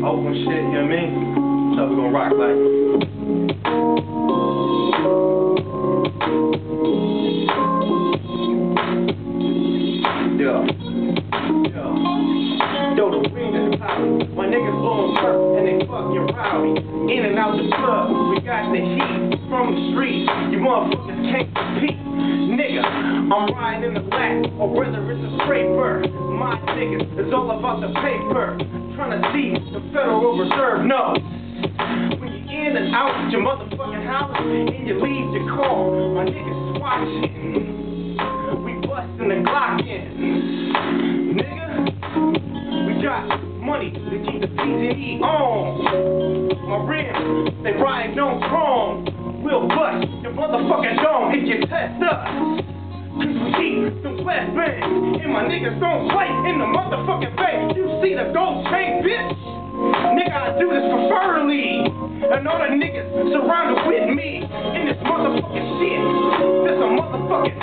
open shit, you know what I mean? So we gonna rock like. Yo, the wind is howdy. My niggas blowing perp and they fucking rowdy. In and out the club, we got the heat from the streets. You motherfuckers can't compete. Nigga, I'm riding in the black, or whether it's a scraper. My niggas, it's all about the paper. Trying to see the Federal Reserve knows. When you in and out your motherfucking house and you leave your car, my niggas watching. We busting the Glock in. Nigga, we got money to keep the PCE on. My rims, they riding on chrome. We'll bust your motherfucking dome if you test us. Cause we keep the West Bands, and my niggas don't play in the motherfucking face. You see the gold chain, bitch? Nigga, I do this preferably. And all the niggas surrounded with me in this motherfucking shit. This a motherfucking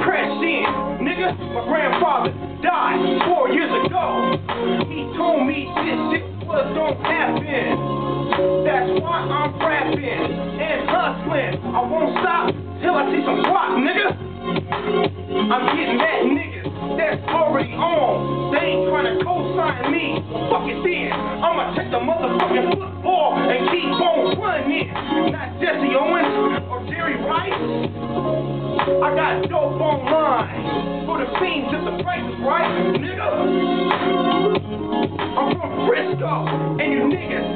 crash in. Nigga, my grandfather died 4 years ago. He told me this shit was gonna happen. That's why I'm rapping and hustling. I won't stop till I see some guap, nigga. I'm getting at niggas that's already on. They ain't trying to co-sign me. Fuck it then. I'ma take the motherfucking football and keep on running. Not Jesse Owens or Jerry Rice. I got dope online for the fiends if the price is right, nigga. I'm from Frisco, and you niggas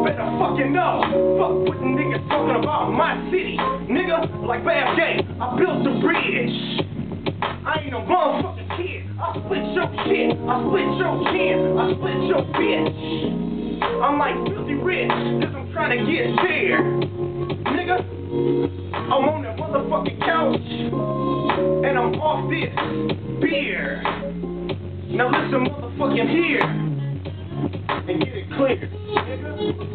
better fucking know. Fuck what the niggas talking about my city, nigga. Like Bab J, I built the bridge. I ain't no motherfucking kid. I split your shit. I split your chin. I split your bitch. I'm like filthy rich, cause I'm trying to get there. Nigga, I'm on that motherfucking couch, and I'm off this beer. Now listen motherfucking here, and get it clear, nigga.